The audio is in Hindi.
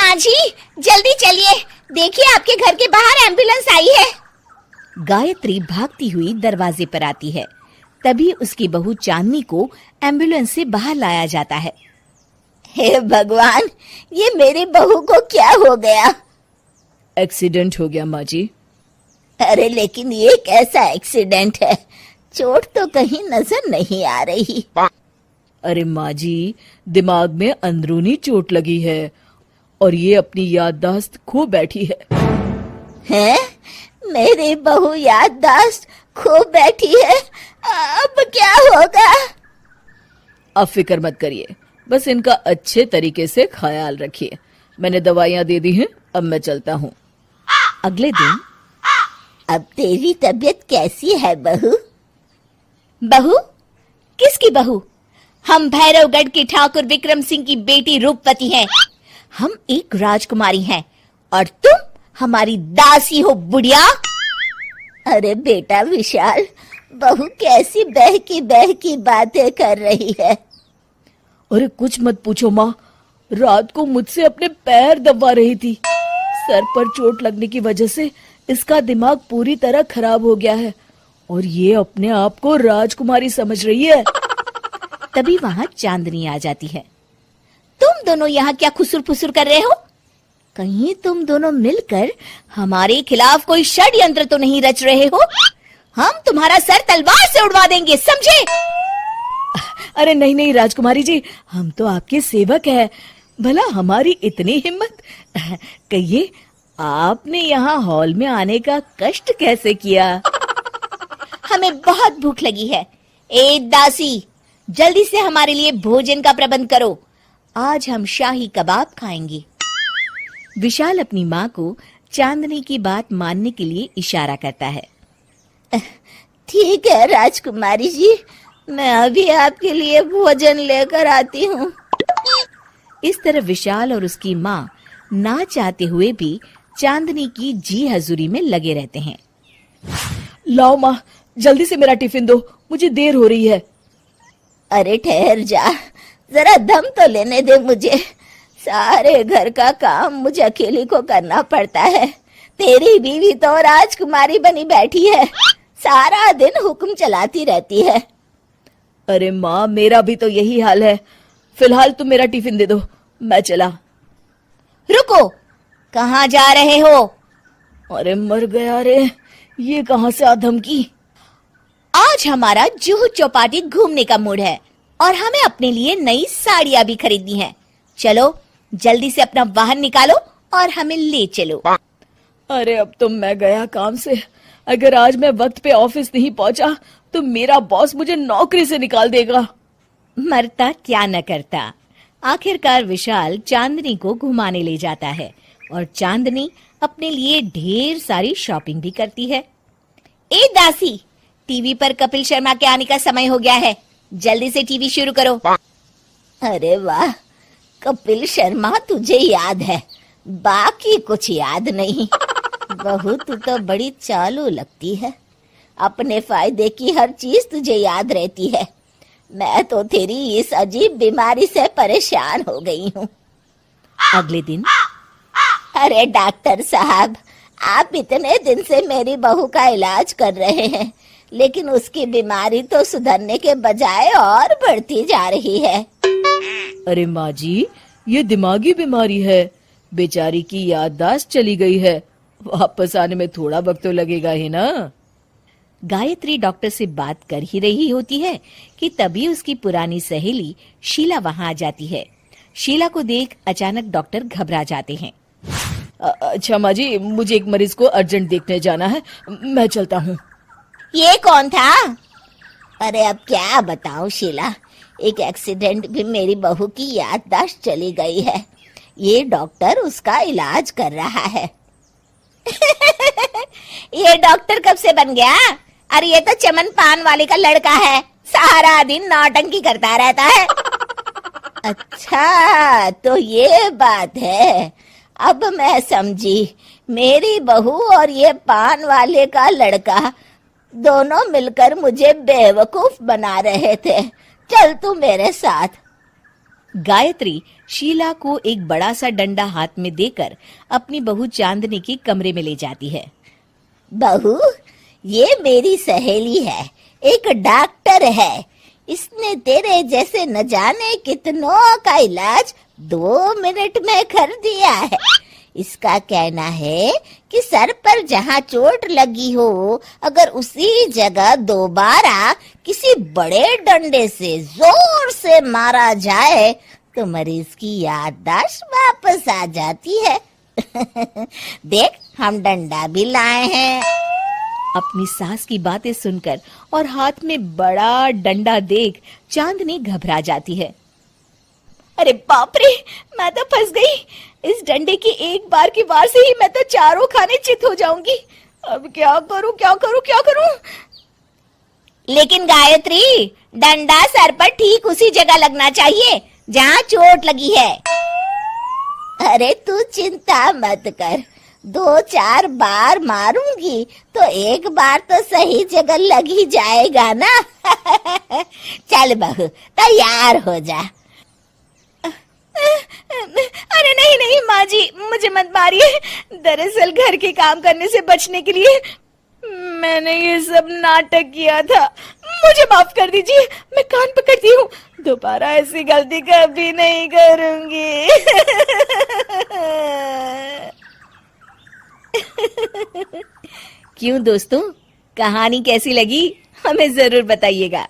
माँ जी जल्दी चलिए, देखिए आपके घर के बाहर एम्बुलेंस आई है। गायत्री भागती हुई दरवाजे पर आती है। तभी उसकी बहू चांदनी को एम्बुलेंस से बाहर लाया जाता है। हे भगवान, ये मेरी बहू को क्या हो गया? एक्सीडेंट हो गया माँ जी। अरे लेकिन ये कैसा एक्सीडेंट है? चोट तो कहीं नजर नहीं आ रही। अरे माँ जी, दिमाग में अंदरूनी चोट लगी है और ये अपनी याददाश्त खो बैठी है। हैं? मेरी बहू याददाश्त खो बैठी है, अब क्या होगा? अब फिक्र मत करिए, बस इनका अच्छे तरीके से ख्याल रखिए। मैंने दवाइयाँ दे दी हैं, अब मैं चलता हूँ। अगले दिन। अब तेरी तबीयत कैसी है बहू? बहू? किसकी बहू? हम भैरवगढ़ के ठाकुर विक्रम सिंह की बेटी रूपवती हैं। हम एक राजकुमारी हैं और तुम हमारी दासी हो बुढ़िया। अरे बेटा विशाल, बहू कैसी बहकी बातें कर रही है। अरे कुछ मत पूछो माँ, रात को मुझसे अपने पैर दबा रही थी। सर पर चोट लगने की वजह से इसका दिमाग पूरी तरह खराब हो गया है और ये अपने आप को राजकुमारी समझ रही है। तभी वहां चांदनी आ जाती है। तुम दोनों यहाँ क्या खुसुर फुसुर कर रहे हो? कहीं तुम दोनों मिलकर हमारे खिलाफ कोई षड्यंत्र तो नहीं रच रहे हो? हम तुम्हारा सर तलवार से उड़वा देंगे, समझे? अरे नहीं नहीं राजकुमारी जी, हम तो आपके सेवक हैं। भला हमारी इतनी हिम्मत। कहिए, आपने यहाँ हॉल में आने का कष्ट कैसे किया? हमें बहुत भूख लगी है। ए दासी, जल्दी से हमारे लिए भोजन का प्रबंध करो। आज हम शाही कबाब खाएंगे। विशाल अपनी माँ को चांदनी की बात मानने के लिए इशारा करता है। ठीक है राजकुमारी जी, मैं अभी आपके लिए भोजन लेकर आती हूँ। इस तरह विशाल और उसकी माँ ना चाहते हुए भी चांदनी की जी हजूरी में लगे रहते हैं। लाओ माँ, जल्दी से मेरा टिफिन दो, मुझे देर हो रही है। अरे ठहर जा, जरा दम तो लेने दे मुझे। सारे घर का काम मुझे अकेली को करना पड़ता है। तेरी बीवी तो राजकुमारी बनी बैठी है, सारा दिन हुक्म चलाती रहती है। अरे माँ, मेरा भी तो यही हाल है। फिलहाल तुम मेरा टिफिन दे दो, मैं चला। रुको, कहाँ जा रहे हो? अरे मर गया रे, ये कहाँ से आ धमकी? आज हमारा जुहू चौपाटी घूमने का मूड है और हमें अपने लिए नई साड़ियाँ भी खरीदनी है। चलो जल्दी से अपना वाहन निकालो और हमें ले चलो। अरे अब तो मैं गया काम से। अगर आज मैं वक्त पे ऑफिस नहीं पहुंचा तो मेरा बॉस मुझे नौकरी से निकाल देगा। मरता क्या न करता। आखिरकार विशाल चांदनी को घुमाने ले जाता है और चांदनी अपने लिए ढेर सारी शॉपिंग भी करती है। ए दासी, टीवी पर कपिल शर्मा के आने का समय हो गया है, जल्दी से टीवी शुरू करो। अरे वाह, कपिल शर्मा तुझे याद है, बाकी कुछ याद नहीं। बहू तू तो बड़ी चालू लगती है, अपने फायदे की हर चीज तुझे याद रहती है। मैं तो तेरी इस अजीब बीमारी से परेशान हो गई हूँ। अगले दिन। अरे डॉक्टर साहब, आप इतने दिन से मेरी बहू का इलाज कर रहे हैं, लेकिन उसकी बीमारी तो सुधरने के बजाय और बढ़ती जा रही है। अरे माँ जी, ये दिमागी बीमारी है। बेचारी की याददाश्त चली गई है, वापस आने में थोड़ा वक्त तो लगेगा ही ना। गायत्री डॉक्टर से बात कर ही रही होती है कि तभी उसकी पुरानी सहेली शीला वहां आ जाती है। शीला को देख अचानक डॉक्टर घबरा जाते हैं। अच्छा माँ जी, मुझे एक मरीज को अर्जेंट देखने जाना है, मैं चलता हूँ। ये कौन था? अरे अब क्या बताऊं शीला, एक एक्सीडेंट भी मेरी बहू की याददाश्त चली गई है। ये डॉक्टर उसका इलाज कर रहा है। ये डॉक्टर कब से बन गया? अरे ये तो चमन पान वाले का लड़का है, सारा दिन नौटंकी करता रहता है। अच्छा तो ये बात है, अब मैं समझी। मेरी बहू और ये पान वाले का लड़का दोनों मिलकर मुझे बेवकूफ बना रहे थे। चल तू मेरे साथ। गायत्री शीला को एक बड़ा सा डंडा हाथ में देकर अपनी बहू चांदनी के कमरे में ले जाती है। बहू, ये मेरी सहेली है, एक डॉक्टर है। इसने तेरे जैसे न जाने कितनों का इलाज 2 मिनट में कर दिया है। इसका कहना है कि सर पर जहाँ चोट लगी हो, अगर उसी जगह दोबारा किसी बड़े डंडे से जोर से मारा जाए तो मरीज की याददाश्त वापस आ जाती है। देख, हम डंडा भी लाए हैं। अपनी सास की बातें सुनकर और हाथ में बड़ा डंडा देख चांदनी घबरा जाती है। अरे बाप रे, मैं तो फंस गई। इस डंडे की एक बार की वार से ही मैं तो चारों खाने चित हो जाऊंगी। अब क्या करूं, क्या करूं, क्या करूं? लेकिन गायत्री, डंडा सर पर ठीक उसी जगह लगना चाहिए जहाँ चोट लगी है। अरे तू चिंता मत कर, 2-4 बार मारूंगी तो एक बार तो सही जगह लग ही जाएगा ना। चल बहू, तैयार हो जा। अरे नहीं नहीं माँ जी, मुझे मत मारिए। दरअसल घर के काम करने से बचने के लिए मैंने ये सब नाटक किया था। मुझे माफ कर दीजिए, मैं कान पकड़ती हूँ। दोबारा ऐसी गलती कभी नहीं करूंगी। क्यों दोस्तों, कहानी कैसी लगी हमें जरूर बताइएगा।